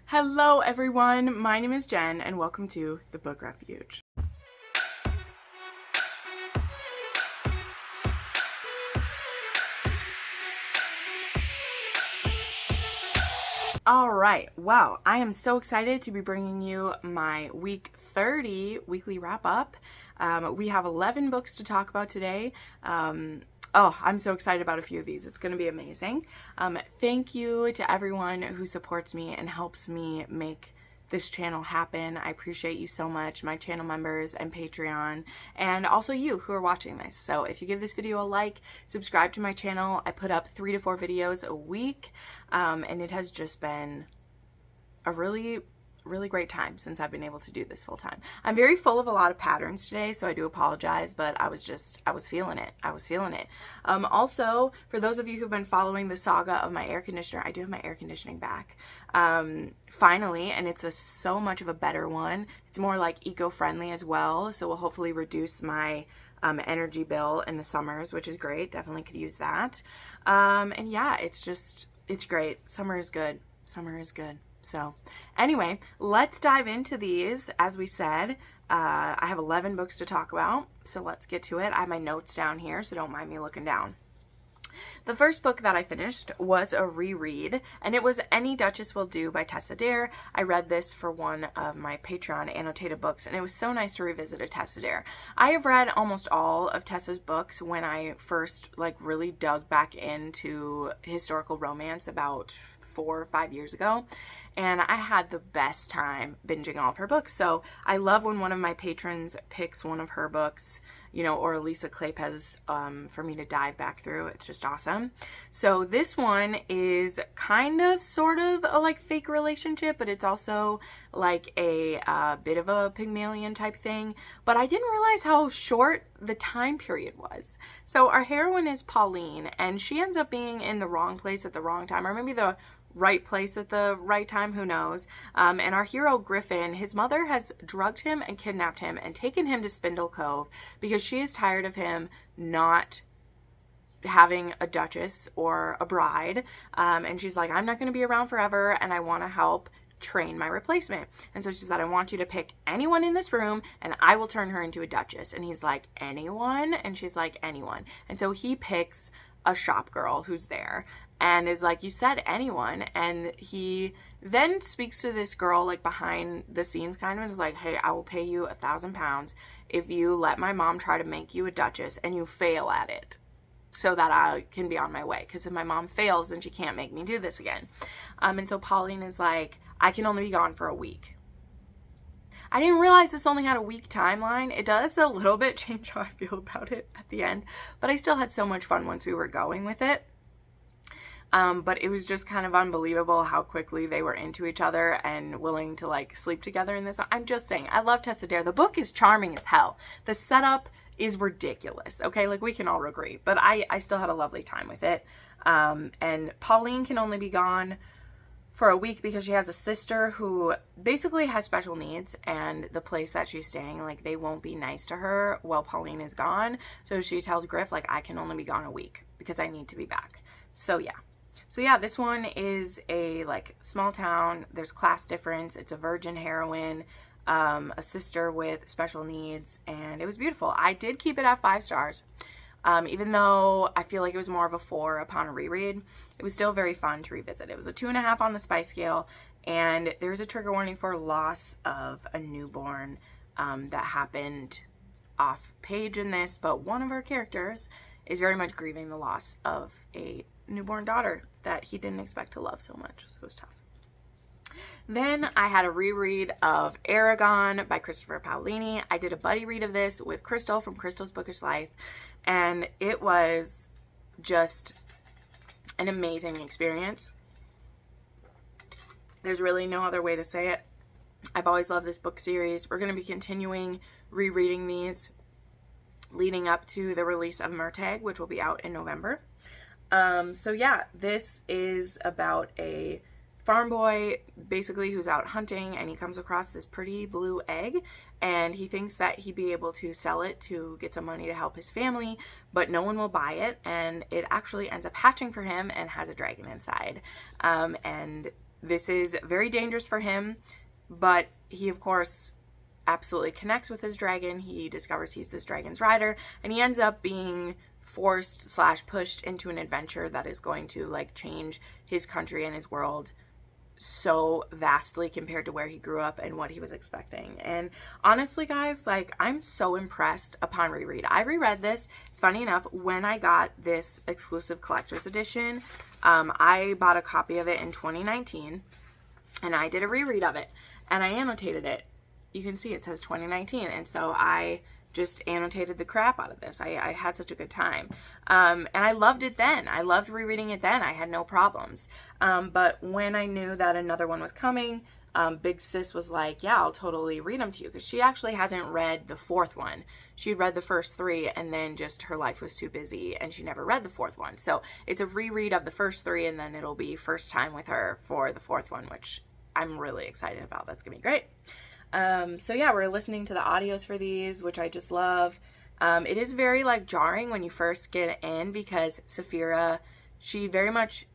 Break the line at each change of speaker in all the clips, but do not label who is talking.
Hello everyone, my name is Jen and welcome to the Book Refuge. Alright, wow, I am so excited to be bringing you my week 30 weekly wrap up. We have 11 books to talk about today. I'm so excited about a few of these. It's going to be amazing. Thank you to everyone who supports me and helps me make this channel happen. I appreciate you so much, my channel members and Patreon, and also you who are watching this. So if you give this video a like, subscribe to my channel. I put up 3 to 4 videos a week, and it has just been a really great time since I've been able to do this full time. I'm very full of a lot of patterns today, so I do apologize, but I was feeling it. Also, for those of you who've been following the saga of my air conditioner, I do have my air conditioning back. Finally, and it's so much of a better one. It's more like eco-friendly as well, so will hopefully reduce my energy bill in the summers, which is great. Definitely could use that. And yeah, it's great. Summer is good. So anyway, let's dive into these. As we said, I have 11 books to talk about, so let's get to it. I have my notes down here, so don't mind me looking down. The first book that I finished was a reread, and it was Any Duchess Will Do by Tessa Dare. I read this for one of my Patreon annotated books, and it was so nice to revisit a Tessa Dare. I have read almost all of Tessa's books when I first really dug back into historical romance about 4 or 5 years ago, and I had the best time binging all of her books. So I love when one of my patrons picks one of her books, or Lisa Kleypes, for me to dive back through. It's just awesome. So this one is kind of sort of a fake relationship, but it's also like a bit of a Pygmalion type thing. But I didn't realize how short the time period was. So our heroine is Pauline, and she ends up being in the wrong place at the wrong time, or maybe the right place at the right time, who knows. And our hero Griffin, his mother has drugged him and kidnapped him and taken him to Spindle Cove because she is tired of him not having a duchess or a bride. And she's like, I'm not going to be around forever, and I want to help train my replacement. And so she said, I want you to pick anyone in this room and I will turn her into a duchess. And he's like, anyone? And she's like, anyone. And so he picks a shop girl who's there and is like, you said anyone. And he then speaks to this girl behind the scenes kind of, and is like, hey, I will pay you £1,000 if you let my mom try to make you a duchess and you fail at it, so that I can be on my way. Because if my mom fails, then she can't make me do this again. And so Pauline is like, I can only be gone for a week. I didn't realize this only had a week timeline. It does a little bit change how I feel about it at the end, but I still had so much fun once we were going with it. But it was just kind of unbelievable how quickly they were into each other and willing to sleep together in this. I'm just saying, I love Tessa Dare. The book is charming as hell. The setup is ridiculous. Okay, we can all agree, but I still had a lovely time with it. And Pauline can only be gone for a week because she has a sister who basically has special needs, and the place that she's staying, they won't be nice to her while Pauline is gone. So she tells Griff, I can only be gone a week because I need to be back. So yeah, this one is a small town. There's class difference. It's a virgin heroine, a sister with special needs, and it was beautiful. I did keep it at 5 stars. Even though I feel like it was more of a 4 upon a reread, it was still very fun to revisit. It was a 2.5 on the spice scale, and there's a trigger warning for loss of a newborn that happened off page in this, but one of our characters is very much grieving the loss of a newborn daughter that he didn't expect to love so much, so it was tough. Then I had a reread of Aragon by Christopher Paolini. I did a buddy read of this with Crystal from Crystal's Bookish Life, and it was just an amazing experience. There's really no other way to say it. I've always loved this book series. We're going to be continuing rereading these leading up to the release of Murtagh, which will be out in November. So yeah, this is about a farm boy basically who's out hunting, and he comes across this pretty blue egg, and he thinks that he'd be able to sell it to get some money to help his family, but no one will buy it, and it actually ends up hatching for him and has a dragon inside. And This is very dangerous for him, but he, of course, absolutely connects with his dragon. He discovers he's this dragon's rider, and he ends up being forced / pushed into an adventure that is going to like change his country and his world so vastly compared to where he grew up and what he was expecting. And honestly, guys, like, I'm so impressed upon reread. I reread this, it's funny enough, when I got this exclusive collector's edition. I bought a copy of it in 2019, and I did a reread of it, and I annotated it. You can see it says 2019, and so I just annotated the crap out of this. I had such a good time. And I loved it then. I loved rereading it then. I had no problems. But when I knew that another one was coming, Big Sis was like, yeah, I'll totally read them to you. Because she actually hasn't read the fourth one. She read the first three, and then just her life was too busy, and she never read the fourth one. So it's a reread of the first three, and then it'll be first time with her for the fourth one, which I'm really excited about. That's going to be great. So yeah, we're listening to the audios for these, which I just love. It is very like jarring when you first get in, because Saphira, she very much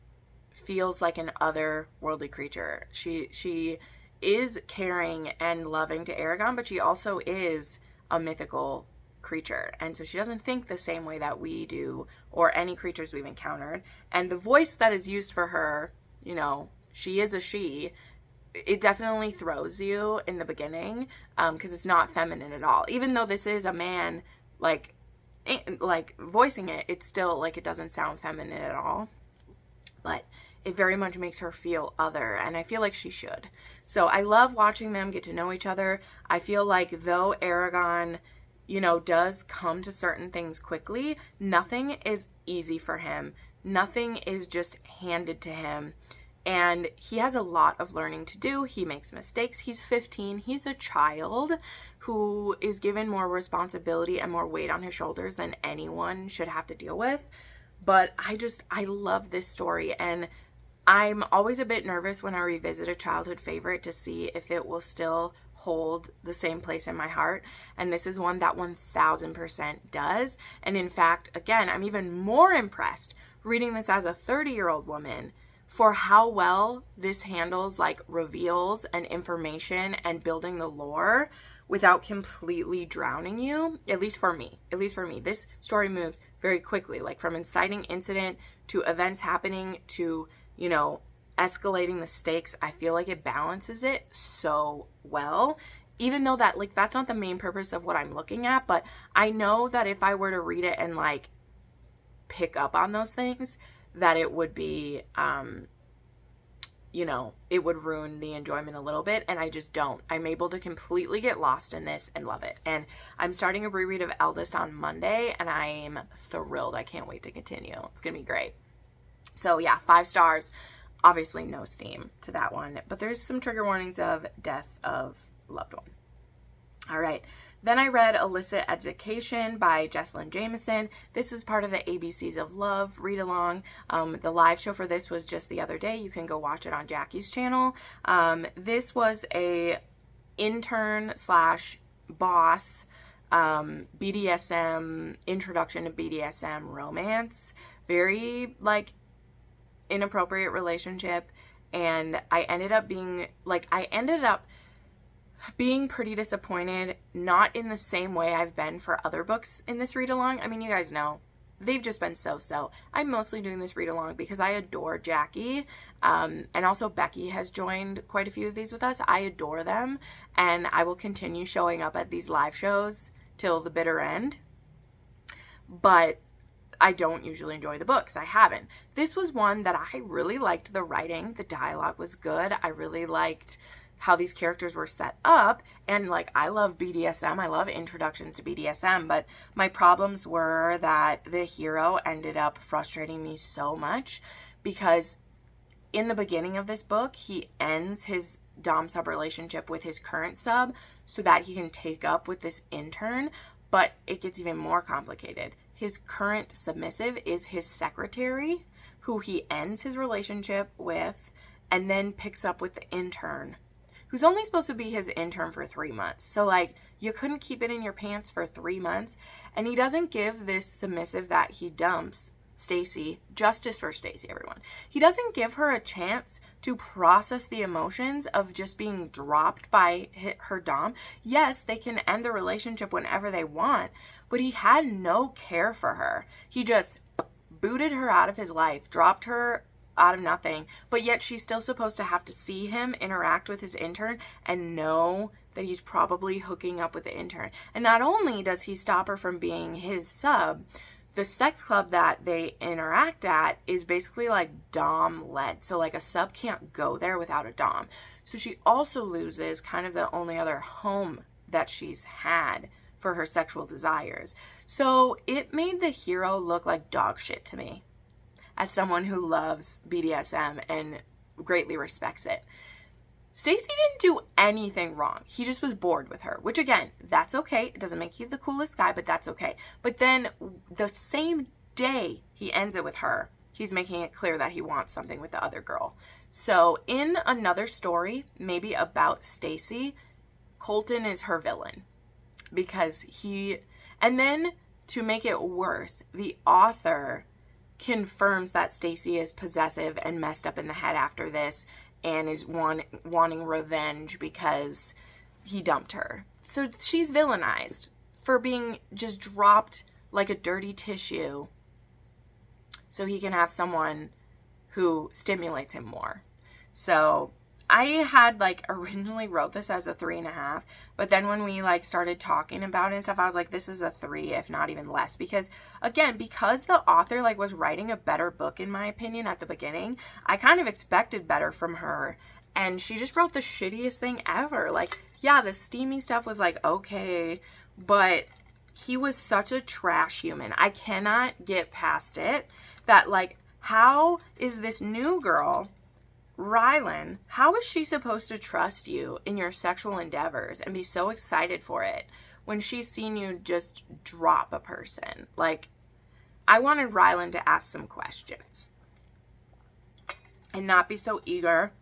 feels like an otherworldly creature. She is caring and loving to Aragon, but she also is a mythical creature. And so she doesn't think the same way that we do, or any creatures we've encountered. And the voice that is used for her, you know, she is a she. It definitely throws you in the beginning, because it's not feminine at all. Even though this is a man, like voicing it, it's still like, it doesn't sound feminine at all. But it very much makes her feel other, and I feel like she should. So I love watching them get to know each other. I feel like though Aragon, you know, does come to certain things quickly, nothing is easy for him. Nothing is just handed to him. And he has a lot of learning to do. He makes mistakes. He's 15. He's a child who is given more responsibility and more weight on his shoulders than anyone should have to deal with. But I love this story. And I'm always a bit nervous when I revisit a childhood favorite to see if it will still hold the same place in my heart. And this is one that 1000% does. And in fact, again, I'm even more impressed reading this as a 30-year-old woman for how well this handles like reveals and information and building the lore without completely drowning you. At least for me, this story moves very quickly, like from inciting incident to events happening to, you know, escalating the stakes. I feel like it balances it so well, even though that, like, that's not the main purpose of what I'm looking at. But I know that if I were to read it and like pick up on those things, that it would be, you know, it would ruin the enjoyment a little bit, and I just don't. I'm able to completely get lost in this and love it. And I'm starting a reread of Eldest on Monday, and I'm thrilled. I can't wait to continue. It's gonna be great. So yeah, 5 stars. Obviously no steam to that one, but there's some trigger warnings of death of loved one. All right. Then I read Illicit Education by Jesslyn Jameson. This was part of the ABCs of Love read-along. The live show for this was just the other day. You can go watch it on Jackie's channel. This was a intern / boss BDSM, introduction to BDSM romance. Very, like, inappropriate relationship. And I ended up being pretty disappointed, not in the same way I've been for other books in this read-along. I mean, you guys know, they've just been so. I'm mostly doing this read-along because I adore Jackie, and also Becky has joined quite a few of these with us. I adore them, and I will continue showing up at these live shows till the bitter end. But I don't usually enjoy the books. I haven't. This was one that I really liked the writing. The dialogue was good. I really liked how these characters were set up, and like, I love BDSM, I love introductions to BDSM, but my problems were that the hero ended up frustrating me so much, because in the beginning of this book, he ends his dom-sub relationship with his current sub so that he can take up with this intern, but it gets even more complicated. His current submissive is his secretary, who he ends his relationship with, and then picks up with the intern, who's only supposed to be his intern for 3 months. So, like, you couldn't keep it in your pants for 3 months. And he doesn't give this submissive that he dumps Stacy, justice for Stacy, everyone. He doesn't give her a chance to process the emotions of just being dropped by her dom. Yes, they can end the relationship whenever they want, but he had no care for her. He just booted her out of his life, dropped her out of nothing, but yet she's still supposed to have to see him interact with his intern and know that he's probably hooking up with the intern. And not only does he stop her from being his sub, the sex club that they interact at is basically like dom led. So like a sub can't go there without a dom. So she also loses kind of the only other home that she's had for her sexual desires. So it made the hero look like dog shit to me, as someone who loves BDSM and greatly respects it. Stacy didn't do anything wrong. He just was bored with her, which again, that's okay. It doesn't make you the coolest guy, but that's okay. But then the same day he ends it with her, he's making it clear that he wants something with the other girl. So in another story, maybe about Stacy, Colton is her villain because and then to make it worse, the author confirms that Stacy is possessive and messed up in the head after this and is wanting revenge because he dumped her. So she's villainized for being just dropped like a dirty tissue so he can have someone who stimulates him more. So I had like originally wrote this as a 3.5, but then when we like started talking about it and stuff, I was like, this is a 3, if not even less, because again, because the author like was writing a better book in my opinion at the beginning, I kind of expected better from her, and she just wrote the shittiest thing ever. Like, yeah, the steamy stuff was like okay, but he was such a trash human. I cannot get past it that like, how is this new girl, Rylan, how is she supposed to trust you in your sexual endeavors and be so excited for it when she's seen you just drop a person? Like, I wanted Rylan to ask some questions and not be so eager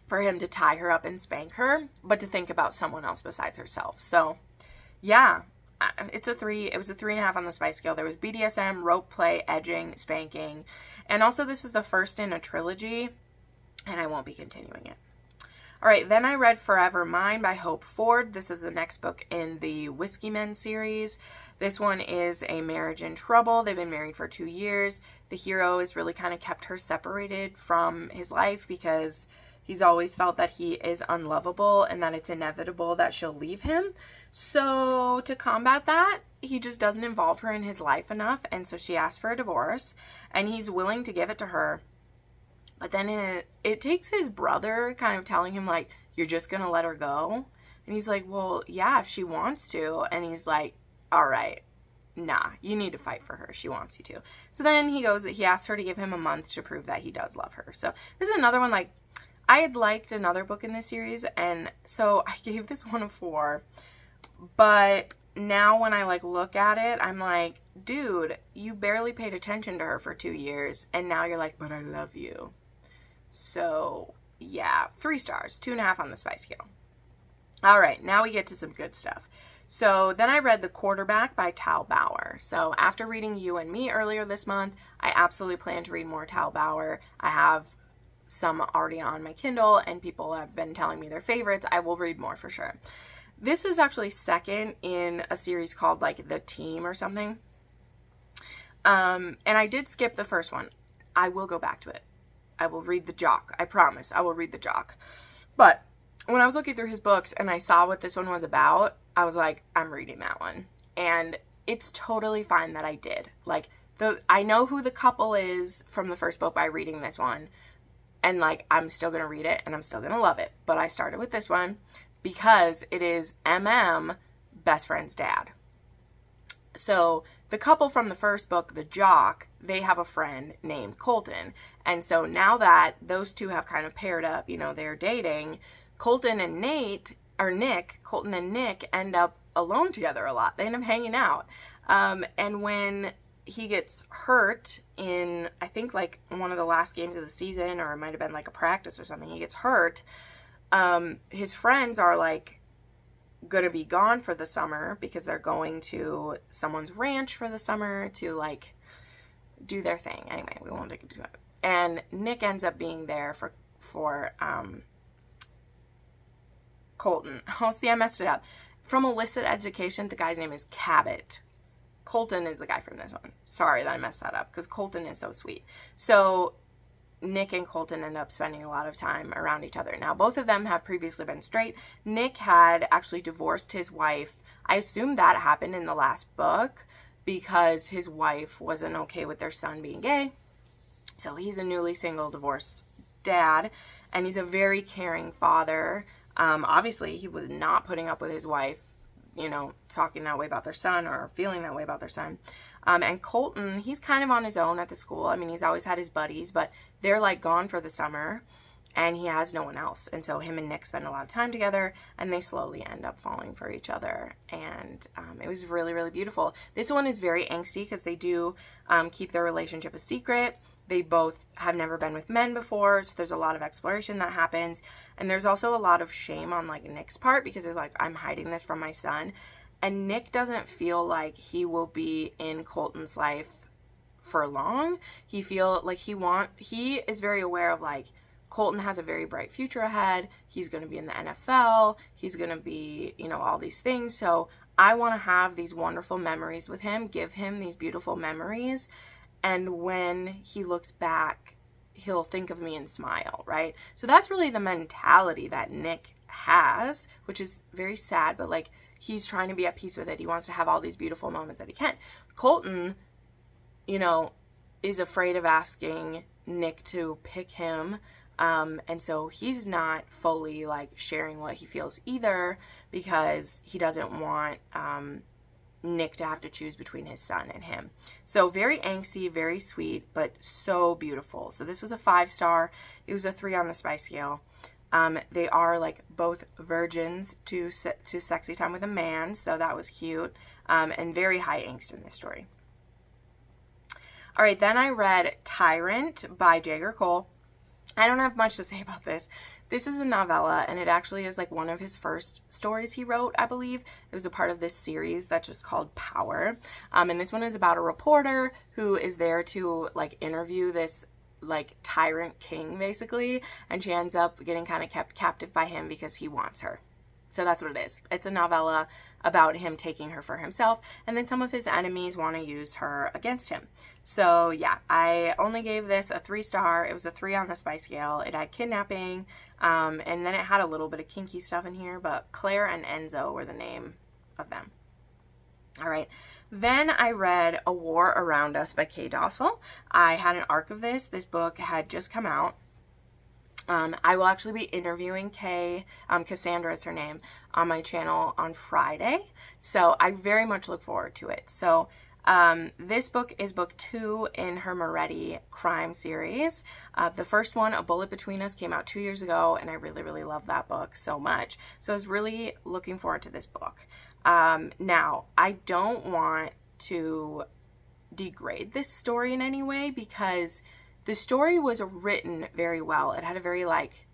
for him to tie her up and spank her, but to think about someone else besides herself. So, yeah, it's a 3. It was a 3.5 on the spice scale. There was BDSM, rope play, edging, spanking, and also this is the first in a trilogy, and I won't be continuing it. All right, then I read Forever Mine by Hope Ford. This is the next book in the Whiskey Men series. This one is a marriage in trouble. They've been married for 2 years. The hero has really kind of kept her separated from his life because he's always felt that he is unlovable and that it's inevitable that she'll leave him. So to combat that, he just doesn't involve her in his life enough, and so she asks for a divorce, and he's willing to give it to her. But then it takes his brother kind of telling him, like, you're just going to let her go? And he's like, well, yeah, if she wants to. And he's like, all right, nah, you need to fight for her. She wants you to. So then he asks her to give him a month to prove that he does love her. So this is another one, like, I had liked another book in this series, and so I gave this one a 4. But now when I, like, look at it, I'm like, dude, you barely paid attention to her for 2 years, and now you're like, but I love you. So, yeah, 3 stars, 2.5 on the spice scale. All right, now we get to some good stuff. So then I read The Quarterback by Tal Bauer. So after reading You and Me earlier this month, I absolutely plan to read more Tal Bauer. I have some already on my Kindle, and people have been telling me their favorites. I will read more for sure. This is actually second in a series called, like, The Team or something. And I did skip the first one. I will go back to it. I will read The Jock. I promise. I will read The Jock. But when I was looking through his books and I saw what this one was about, I was like, I'm reading that one. And it's totally fine that I did. Like, I know who the couple is from the first book by reading this one. And, like, I'm still going to read it and I'm still going to love it. But I started with this one because it is MM, best friend's dad. So the couple from the first book, the Jock, they have a friend named Colton. And so now that those two have kind of paired up, you know, they're dating, Colton and Nick end up alone together a lot. They end up hanging out. And when he gets hurt in, I think, like, one of the last games of the season, or it might have been like a practice or something, he gets hurt, his friends are, like, gonna be gone for the summer because they're going to someone's ranch for the summer to, like, do their thing. Anyway, we won't get into it. And Nick ends up being there for Colton. Oh, see, I messed it up. From Illicit Education, the guy's name is Cabot. Colton is the guy from this one. Sorry that I messed that up, because Colton is so sweet. So Nick and Colton end up spending a lot of time around each other. Now, both of them have previously been straight. Nick had actually divorced his wife. I assume that happened in the last book because his wife wasn't okay with their son being gay. So he's a newly single, divorced dad, and he's a very caring father. Obviously, he was not putting up with his wife, you know, talking that way about their son or feeling that way about their son. And Colton, he's kind of on his own at the school. I mean, he's always had his buddies, but they're like gone for the summer and he has no one else. And so him and Nick spend a lot of time together and they slowly end up falling for each other. And it was really, really beautiful. This one is very angsty because they do keep their relationship a secret. They both have never been with men before, so there's a lot of exploration that happens. And there's also a lot of shame on like Nick's part because it's like, I'm hiding this from my son. And Nick doesn't feel like he will be in Colton's life for long. He feels like he is very aware of like, Colton has a very bright future ahead. He's going to be in the NFL. He's going to be, you know, all these things. So I want to have these wonderful memories with him, give him these beautiful memories. And when he looks back, he'll think of me and smile, right? So that's really the mentality that Nick has, which is very sad, but like he's trying to be at peace with it. He wants to have all these beautiful moments that he can. Colton, you know, is afraid of asking Nick to pick him. And so he's not fully like sharing what he feels either because he doesn't want, Nick to have to choose between his son and him. So very angsty, very sweet, but so beautiful. So this was a 5-star. It was a 3 on the spice scale. They are like both virgins to sexy time with a man. So that was cute. And very high angst in this story. All right. Then I read Tyrant by Jagger Cole. I don't have much to say about this. This is a novella, and it actually is like one of his first stories he wrote, I believe. It was a part of this series that's just called Power. And this one is about a reporter who is there to like interview this like tyrant king, basically. And she ends up getting kind of kept captive by him because he wants her. So that's what it is. It's a novella about him taking her for himself, and then some of his enemies want to use her against him. So yeah, I only gave this a 3-star. It was a 3 on the spice scale. It had kidnapping, and then it had a little bit of kinky stuff in here, but Claire and Enzo were the name of them. All right. Then I read A War Around Us by Kay Dossel. I had an arc of this. This book had just come out. I will actually be interviewing Kay, Cassandra is her name, on my channel on Friday. So I very much look forward to it. So this book is book 2 in her Moretti crime series. The first one, A Bullet Between Us, came out 2 years ago, and I really, really love that book so much. So I was really looking forward to this book. Now, I don't want to degrade this story in any way because the story was written very well. It had a very like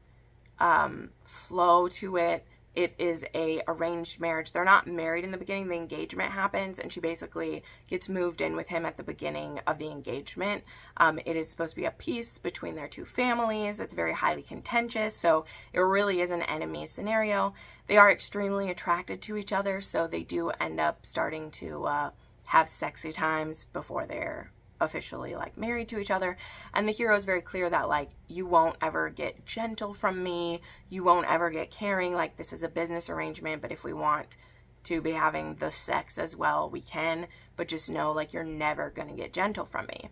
flow to it. It is a arranged marriage. They're not married in the beginning. The engagement happens and she basically gets moved in with him at the beginning of the engagement. It is supposed to be a peace between their two families. It's very highly contentious. So it really is an enemy scenario. They are extremely attracted to each other. So they do end up starting to have sexy times before they're officially like married to each other. And the hero is very clear that like, you won't ever get gentle from me, you won't ever get caring, like this is a business arrangement, but if we want to be having the sex as well, we can, but just know like you're never gonna get gentle from me.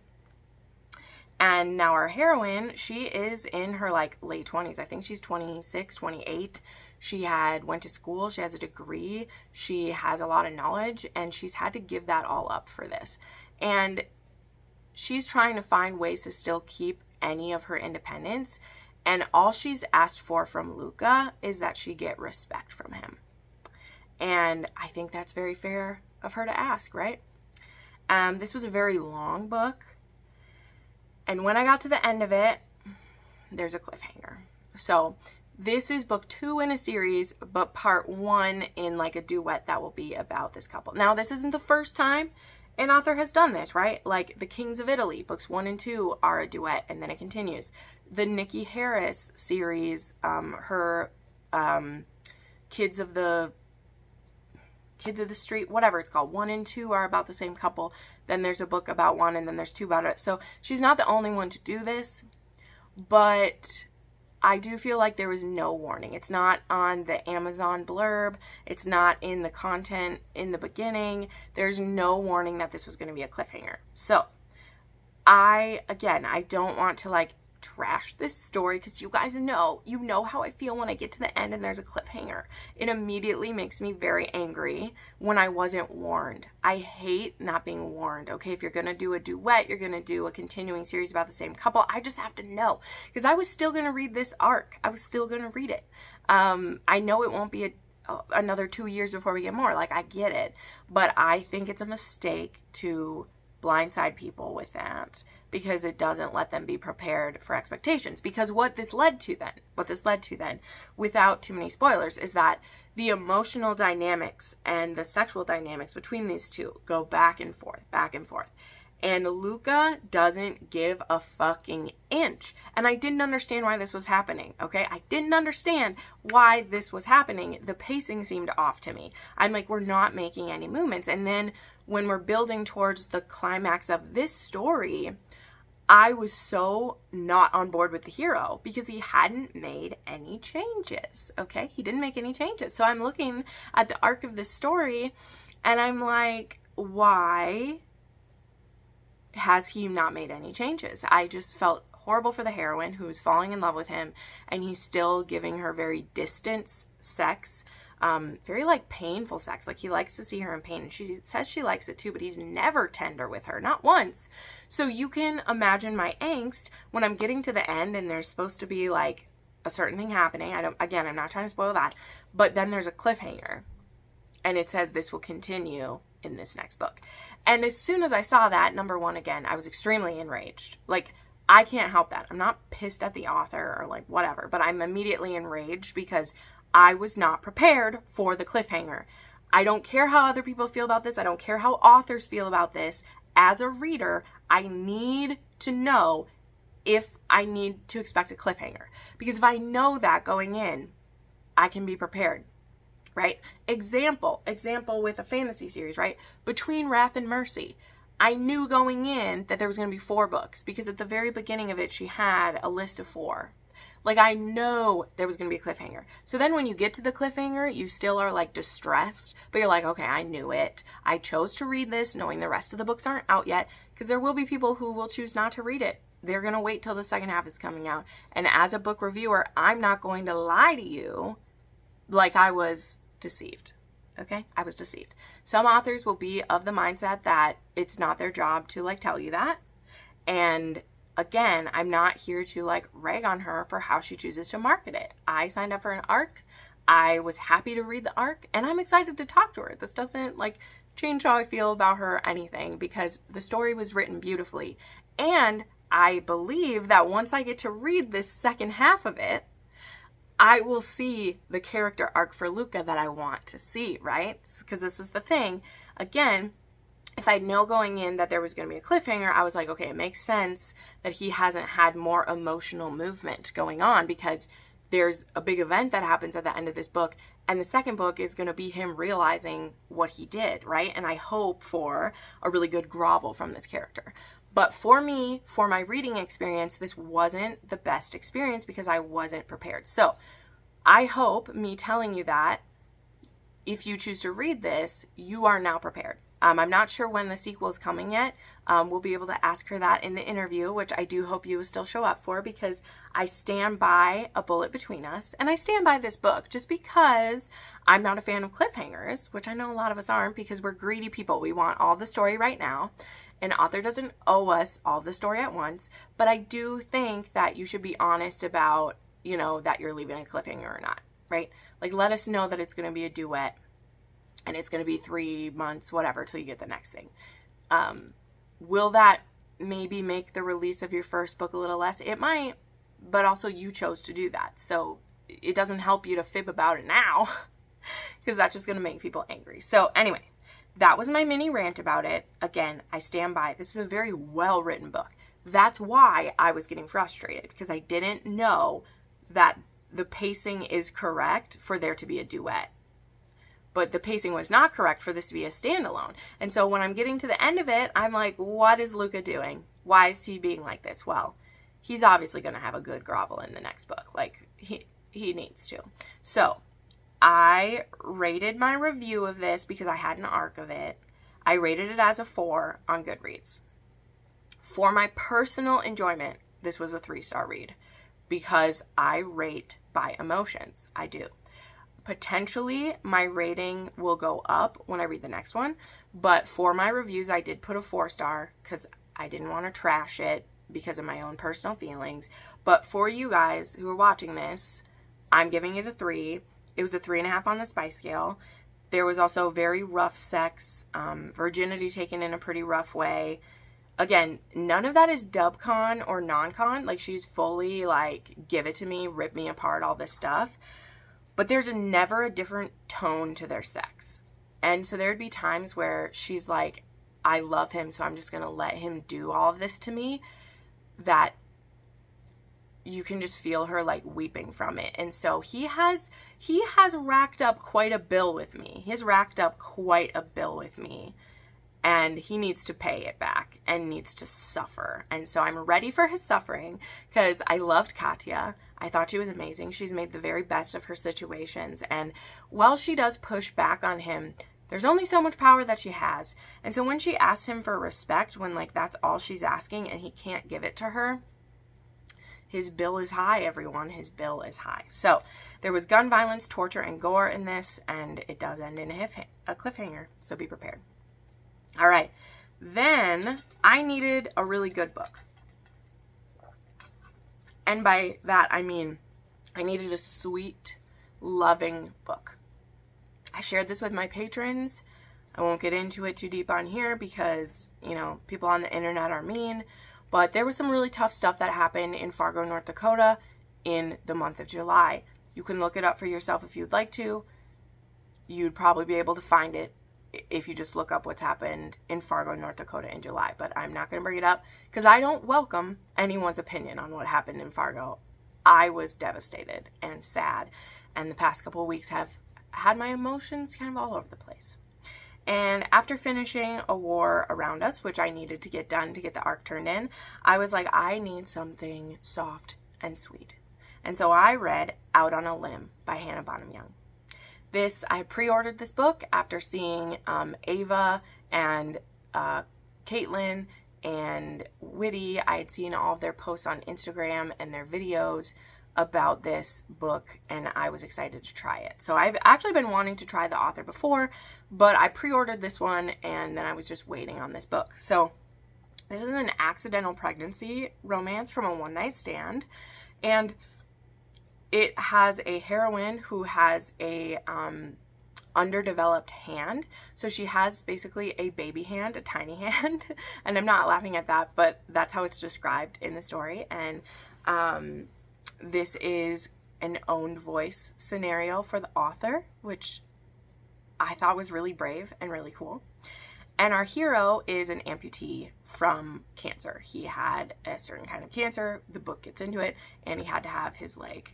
And now our heroine, she is in her like late 20s. I think she's 26, 28. She went to school, she has a degree, she has a lot of knowledge, and she's had to give that all up for this. And she's trying to find ways to still keep any of her independence. And all she's asked for from Luca is that she get respect from him. And I think that's very fair of her to ask, right? This was a very long book. And when I got to the end of it, there's a cliffhanger. So this is book 2 in a series, but part 1 in like a duet that will be about this couple. Now, this isn't the first time an author has done this, right? Like The Kings of Italy, books 1 and 2 are a duet, and then it continues. The Nikki Harris series, her Kids of the Street, whatever it's called, 1 and 2 are about the same couple. Then there's a book about one, and then there's 2 about it. So she's not the only one to do this, but I do feel like there was no warning. It's not on the Amazon blurb. It's not in the content in the beginning. There's no warning that this was going to be a cliffhanger. So I don't want to like trash this story, because you guys know how I feel when I get to the end and there's a cliffhanger. It immediately makes me very angry when I wasn't warned. I hate not being warned. Okay, if you're gonna do a duet, you're gonna do a continuing series about the same couple, I just have to know, because I was still gonna read this arc. I was still gonna read it. I know it won't be another 2 years before we get more, like, I get it, but I think it's a mistake to blindside people with that, because it doesn't let them be prepared for expectations. Because what this led to then, without too many spoilers, is that the emotional dynamics and the sexual dynamics between these two go back and forth. And Luca doesn't give a fucking inch. And I didn't understand why this was happening, okay? I didn't understand why this was happening. The pacing seemed off to me. I'm like, we're not making any movements. And then when we're building towards the climax of this story, I was so not on board with the hero, because he hadn't made any changes, okay? He didn't make any changes. So I'm looking at the arc of this story, and I'm like, why has he not made any changes? I just felt horrible for the heroine, who is falling in love with him, and he's still giving her very distant sex, very like painful sex. Like, he likes to see her in pain, and she says she likes it too, but he's never tender with her, not once. So you can imagine my angst when I'm getting to the end and there's supposed to be like a certain thing happening. I'm not trying to spoil that, but then there's a cliffhanger and it says this will continue in this next book. And as soon as I saw that, number one, again, I was extremely enraged. Like, I can't help that. I'm not pissed at the author or like whatever, but I'm immediately enraged because I was not prepared for the cliffhanger. I don't care how other people feel about this. I don't care how authors feel about this. As a reader, I need to know if I need to expect a cliffhanger. Because if I know that going in, I can be prepared, right? Example with a fantasy series, right? Between Wrath and Mercy, I knew going in that there was going to be 4 books, because at the very beginning of it, she had a list of 4. Like, I know there was going to be a cliffhanger. So then when you get to the cliffhanger, you still are like distressed, but you're like, okay, I knew it. I chose to read this knowing the rest of the books aren't out yet, because there will be people who will choose not to read it. They're going to wait till the second half is coming out. And as a book reviewer, I'm not going to lie to you like I was deceived. Okay? I was deceived. Some authors will be of the mindset that it's not their job to like tell you that. And again, I'm not here to like rag on her for how she chooses to market it. I signed up for an arc. I was happy to read the arc, and I'm excited to talk to her. This doesn't like change how I feel about her or anything, because the story was written beautifully. And I believe that once I get to read this second half of it, I will see the character arc for Luca that I want to see, right? Because this is the thing. Again, if I know going in that there was going to be a cliffhanger, I was like, okay, it makes sense that he hasn't had more emotional movement going on, because there's a big event that happens at the end of this book, and the second book is going to be him realizing what he did, right? And I hope for a really good grovel from this character. But for me, for my reading experience, this wasn't the best experience because I wasn't prepared. So I hope me telling you that, if you choose to read this, you are now prepared. I'm not sure when the sequel is coming yet. We'll be able to ask her that in the interview, which I do hope you will still show up for, because I stand by A Bullet Between Us, and I stand by this book just because I'm not a fan of cliffhangers, which I know a lot of us aren't, because we're greedy people. We want all the story right now. An author doesn't owe us all the story at once, but I do think that you should be honest about, you know, that you're leaving a cliffhanger or not, right? Like, let us know that it's going to be a duet, and it's going to be 3 months, whatever, till you get the next thing. Will that maybe make the release of your first book a little less? It might, but also you chose to do that. So it doesn't help you to fib about it now, because that's just going to make people angry. So anyway, that was my mini rant about it. Again, I stand by. This is a very well-written book. That's why I was getting frustrated, because I didn't know that the pacing is correct for there to be a duet. But the pacing was not correct for this to be a standalone. And so when I'm getting to the end of it, I'm like, what is Luca doing? Why is he being like this? Well, he's obviously going to have a good grovel in the next book. Like, he needs to. So I rated my review of this because I had an arc of it. I rated it as a 4 on Goodreads. For my personal enjoyment, this was a 3-star read because I rate by emotions. I do. Potentially, my rating will go up when I read the next one. But for my reviews, I did put a 4-star because I didn't want to trash it because of my own personal feelings. But for you guys who are watching this, I'm giving it a 3. It was a 3.5 on the spice scale. There was also very rough sex, virginity taken in a pretty rough way. Again, none of that is dub-con or non-con. Like, she's fully, like, give it to me, rip me apart, all this stuff. But there's never a different tone to their sex. And so there'd be times where she's like, I love him, so I'm just going to let him do all of this to me, that you can just feel her, like, weeping from it. And so he has racked up quite a bill with me. He's racked up quite a bill with me. And he needs to pay it back and needs to suffer. And so I'm ready for his suffering because I loved Katya. I thought she was amazing. She's made the very best of her situations. And while she does push back on him, there's only so much power that she has. And so when she asks him for respect, when, like, that's all she's asking and he can't give it to her, his bill is high, everyone. His bill is high. So there was gun violence, torture, and gore in this, and it does end in a cliffhanger. So be prepared. All right, then I needed a really good book. And by that, I mean I needed a sweet, loving book. I shared this with my patrons. I won't get into it too deep on here because, you know, people on the internet are mean. But there was some really tough stuff that happened in Fargo, North Dakota in the month of July. You can look it up for yourself if you'd like to. You'd probably be able to find it if you just look up what's happened in Fargo, North Dakota in July. But I'm not going to bring it up because I don't welcome anyone's opinion on what happened in Fargo. I was devastated and sad, and the past couple of weeks have had my emotions kind of all over the place. And after finishing A War Around Us, which I needed to get done to get the arc turned in, I was like, I need something soft and sweet. And so I read Out on a Limb by Hannah Bonham Young. I pre-ordered this book after seeing Ava and Caitlin and Witty. I had seen all of their posts on Instagram and their videos about this book, and I was excited to try it. So I've actually been wanting to try the author before, but I pre-ordered this one, and then I was just waiting on this book. So this is an accidental pregnancy romance from a one-night stand, and it has a heroine who has a underdeveloped hand. So she has basically a baby hand, a tiny hand. And I'm not laughing at that, but that's how it's described in the story. And this is an owned voice scenario for the author, which I thought was really brave and really cool. And our hero is an amputee from cancer. He had a certain kind of cancer. The book gets into it, and he had to have his leg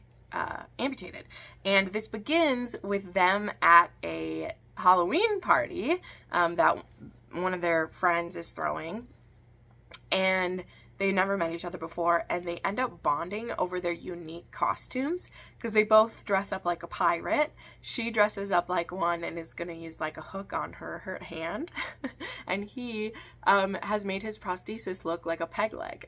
amputated. And this begins with them at a Halloween party that one of their friends is throwing, and they never met each other before, and they end up bonding over their unique costumes because they both dress up like a pirate. She dresses up like one and is going to use like a hook on her hand, and he has made his prosthesis look like a peg leg.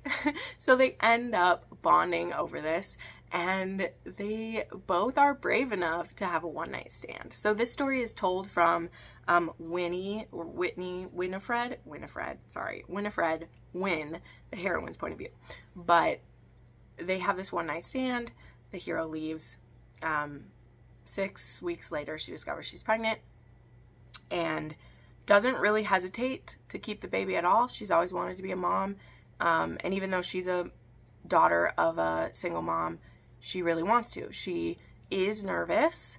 So they end up bonding over this, and they both are brave enough to have a one-night stand. So this story is told from Winifred Wynn, the heroine's point of view. But they have this one-night stand. The hero leaves. 6 weeks later, she discovers she's pregnant and doesn't really hesitate to keep the baby at all. She's always wanted to be a mom. And even though she's a daughter of a single mom, she really wants to. She is nervous.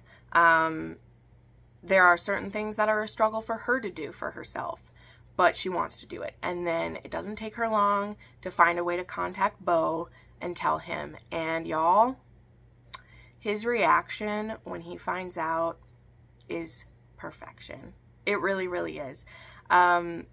there are certain things that are a struggle for her to do for herself, but she wants to do it. And then it doesn't take her long to find a way to contact Bo and tell him. And y'all, his reaction when he finds out is perfection. It really, really is.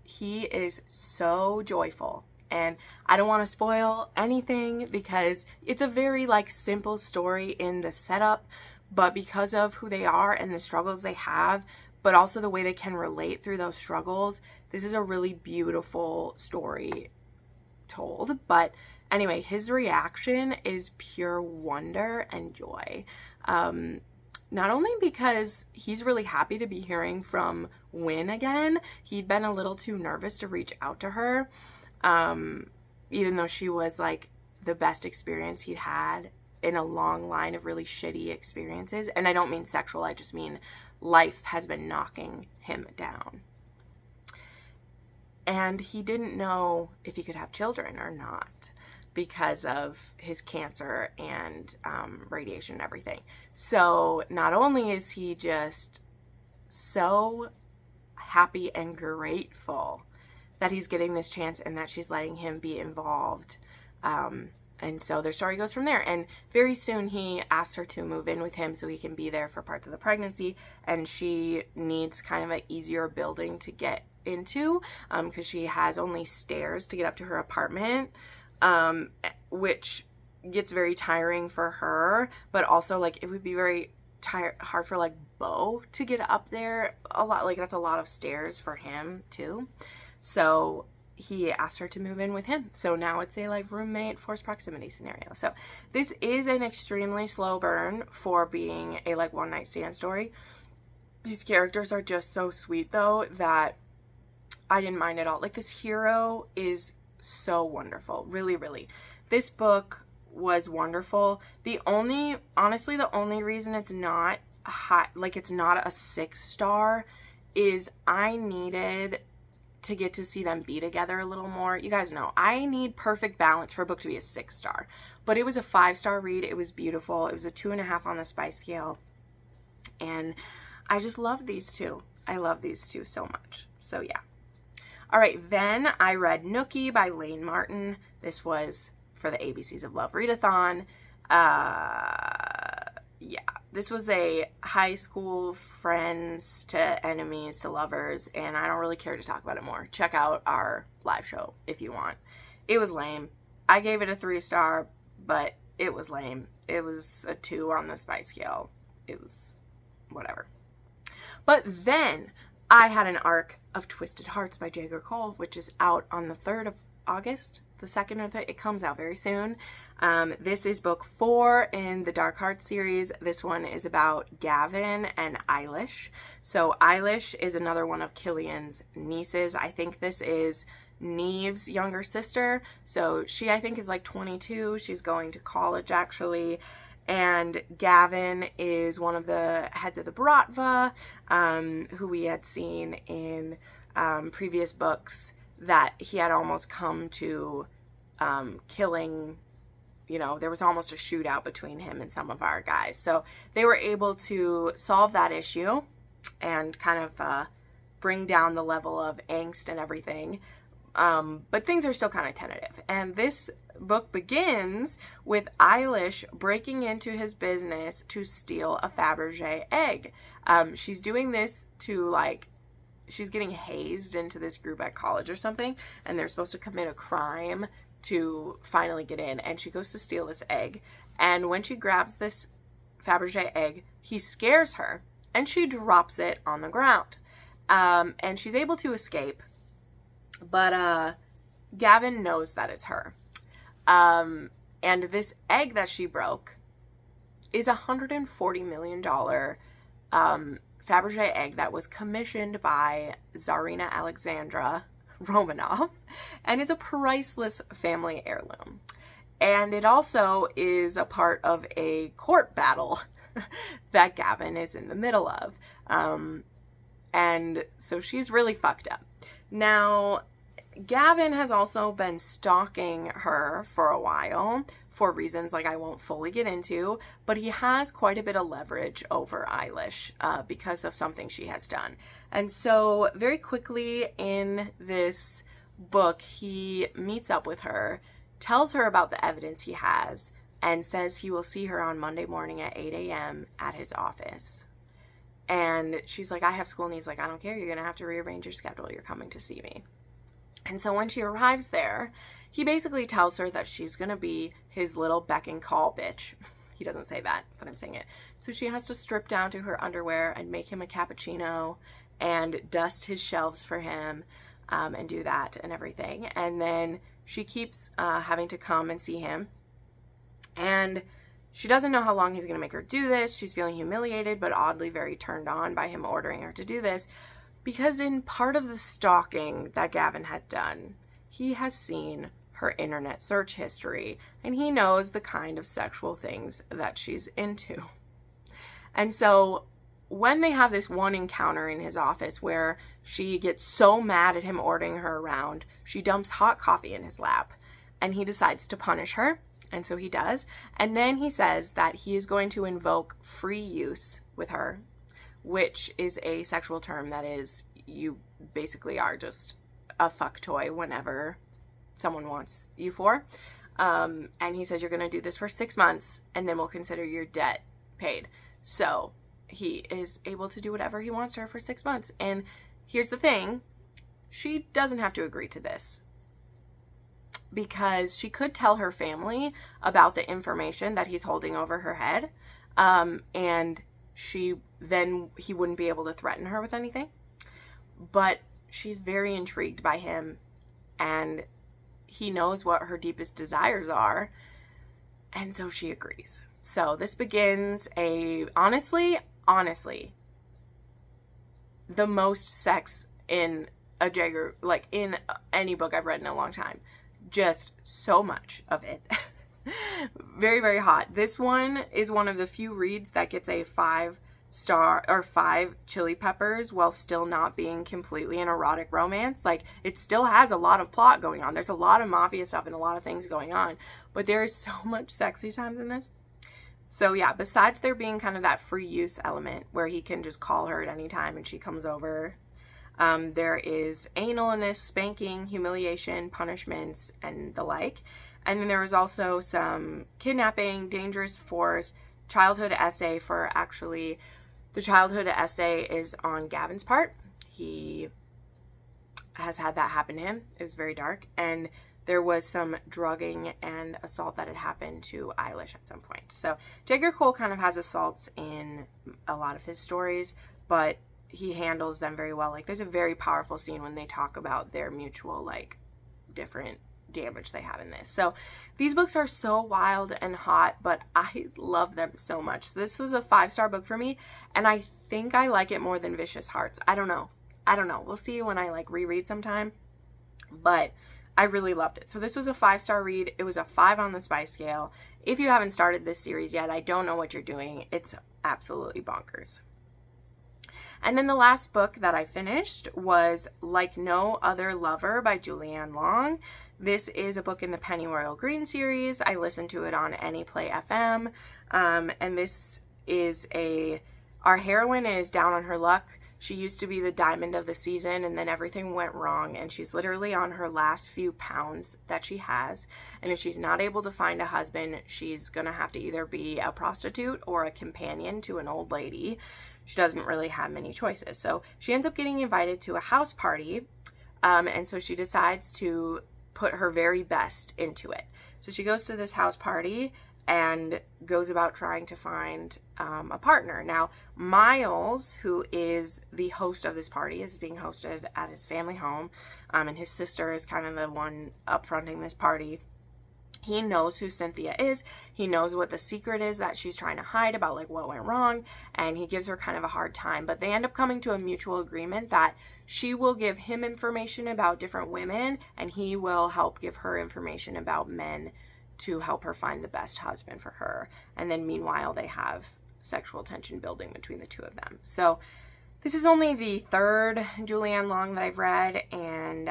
He is so joyful. And I don't want to spoil anything because it's a very like simple story in the setup, but because of who they are and the struggles they have, but also the way they can relate through those struggles, this is a really beautiful story told. But anyway, his reaction is pure wonder and joy. Not only because he's really happy to be hearing from Wynn again, he'd been a little too nervous to reach out to her, even though she was like the best experience he'd had in a long line of really shitty experiences. And I don't mean sexual, I just mean life has been knocking him down. And he didn't know if he could have children or not because of his cancer and radiation and everything. So not only is he just so happy and grateful that he's getting this chance and that she's letting him be involved. And so their story goes from there. And very soon he asks her to move in with him so he can be there for parts of the pregnancy. And she needs kind of an easier building to get into because she has only stairs to get up to her apartment, which gets very tiring for her. But also like it would be very hard for like Bo to get up there a lot. Like that's a lot of stairs for him too. So he asked her to move in with him. So now it's a like roommate forced proximity scenario. So this is an extremely slow burn for being a like one night stand story. These characters are just so sweet though that I didn't mind at all. Like this hero is so wonderful. Really, really. This book was wonderful. Honestly, the only reason it's not high, like it's not a 6-star is I needed to get to see them be together a little more. You guys know, I need perfect balance for a book to be a 6-star. But it was a 5-star read. It was beautiful. It was a 2.5 on the spice scale. And I just love these two. I love these two so much. So yeah. All right, then I read Nookie by Lane Martin. This was for the ABCs of Love Readathon. Yeah, this was a high school friends to enemies to lovers, and I don't really care to talk about it more. Check out our live show if you want. It was lame. I gave it a 3-star, but it was lame. It was a 2 on the spice scale. It was whatever. But then I had an arc of Twisted Hearts by Jager Cole, which is out on the 3rd of August, the 2nd or 3rd. It comes out very soon. This is book 4 in the Dark Heart series. This one is about Gavin and Eilish. So Eilish is another one of Killian's nieces. I think this is Neve's younger sister. So she, I think, is like 22. She's going to college, actually. And Gavin is one of the heads of the Bratva, who we had seen in previous books that he had almost come to killing. You know, there was almost a shootout between him and some of our guys. So they were able to solve that issue and kind of bring down the level of angst and everything. But things are still kind of tentative. And this book begins with Eilish breaking into his business to steal a Faberge egg. She's doing this to like, she's getting hazed into this group at college or something, and they're supposed to commit a crime to finally get in, and she goes to steal this egg. And when she grabs this Faberge egg, he scares her, and she drops it on the ground. And she's able to escape, but Gavin knows that it's her. And this egg that she broke is a $140 million Faberge egg that was commissioned by Tsarina Alexandra Romanov and is a priceless family heirloom. And it also is a part of a court battle that Gavin is in the middle of. And so she's really fucked up. Now, Gavin has also been stalking her for a while for reasons like I won't fully get into, but he has quite a bit of leverage over Eilish because of something she has done. And so very quickly in this book, he meets up with her, tells her about the evidence he has, and says he will see her on Monday morning at 8 a.m. at his office. And she's like, I have school. And he's like, I don't care. You're going to have to rearrange your schedule. You're coming to see me. And so when she arrives there, he basically tells her that she's going to be his little beck and call bitch. He doesn't say that, but I'm saying it. So she has to strip down to her underwear and make him a cappuccino and dust his shelves for him and do that and everything. And then she keeps having to come and see him. And she doesn't know how long he's going to make her do this. She's feeling humiliated, but oddly very turned on by him ordering her to do this. Because in part of the stalking that Gavin had done, he has seen her internet search history, and he knows the kind of sexual things that she's into. And so when they have this one encounter in his office where she gets so mad at him ordering her around, she dumps hot coffee in his lap, and he decides to punish her. And so he does. And then he says that he is going to invoke free use with her, which is a sexual term that is, you basically are just a fuck toy whenever someone wants you for. And he says, you're going to do this for 6 months and then we'll consider your debt paid. So he is able to do whatever he wants to her for 6 months. And here's the thing. She doesn't have to agree to this, because she could tell her family about the information that he's holding over her head. And he wouldn't be able to threaten her with anything. But she's very intrigued by him, and he knows what her deepest desires are. And so she agrees. So this begins honestly, the most sex in a Jagger, like in any book I've read in a long time. Just so much of it. Very, very hot. This one is one of the few reads that gets a 5-star or 5 chili peppers while still not being completely an erotic romance. Like, it still has a lot of plot going on. There's a lot of mafia stuff and a lot of things going on, but there is so much sexy times in this. So yeah, besides there being kind of that free use element where he can just call her at any time and she comes over, there is anal in this, spanking, humiliation, punishments, and the like. And then there is also some kidnapping, dangerous force, childhood essay the childhood essay is on Gavin's part. He has had that happen to him. It was very dark. And there was some drugging and assault that had happened to Eilish at some point. So Jagger Cole kind of has assaults in a lot of his stories, but he handles them very well. Like, there's a very powerful scene when they talk about their mutual, like, different damage they have in this. So these books are so wild and hot, but I love them so much. So this was a 5-star book for me, and I think I like it more than Vicious Hearts. I don't know. We'll see when I, like, reread sometime, but I really loved it. So this was a 5-star read. It was a 5 on the spice scale. If you haven't started this series yet, I don't know what you're doing. It's absolutely bonkers. And then the last book that I finished was Like No Other Lover by Julianne Long. This is a book in the Pennyroyal Green series. I listened to it on Anyplay FM. And this is our heroine is down on her luck. She used to be the diamond of the season, and then everything went wrong, and she's literally on her last few pounds that she has. And if she's not able to find a husband, she's going to have to either be a prostitute or a companion to an old lady. She doesn't really have many choices. So she ends up getting invited to a house party, and so she decides to put her very best into it. So she goes to this house party and goes about trying to find a partner. Now, Miles, who is the host of this party, is being hosted at his family home, and his sister is kind of the one upfronting this party. He knows who Cynthia is. He knows what the secret is that she's trying to hide about, like, what went wrong, and he gives her kind of a hard time. But they end up coming to a mutual agreement that she will give him information about different women, and he will help give her information about men to help her find the best husband for her. And then meanwhile, they have sexual tension building between the two of them. So This is only the third Julianne Long that I've read, and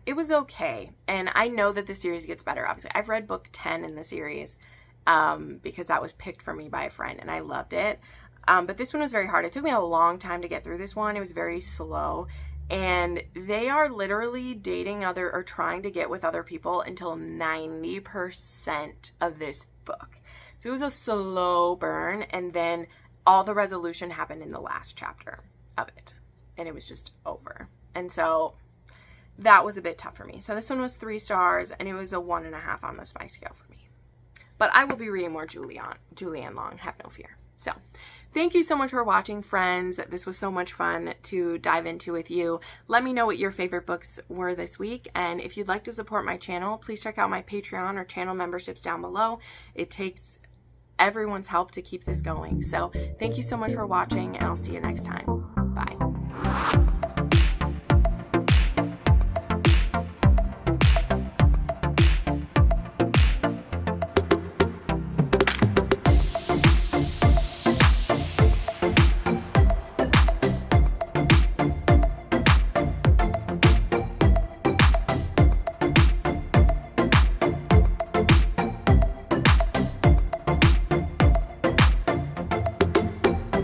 it was okay. And I know that the series gets better, obviously. I've read book 10 in the series because that was picked for me by a friend, and I loved it. But this one was very hard. It took me a long time to get through this one. It was very slow. And they are literally dating or trying to get with other people until 90% of this book. So it was a slow burn, and then all the resolution happened in the last chapter of it, and it was just over. And so that was a bit tough for me. So this one was 3 stars, and it was a 1.5 on the spice scale for me. But I will be reading more Julianne Long, have no fear. So thank you so much for watching, friends. This was so much fun to dive into with you. Let me know what your favorite books were this week, and if you'd like to support my channel, please check out my Patreon or channel memberships down below. It takes everyone's help to keep this going. So thank you so much for watching, and I'll see you next time. Bye.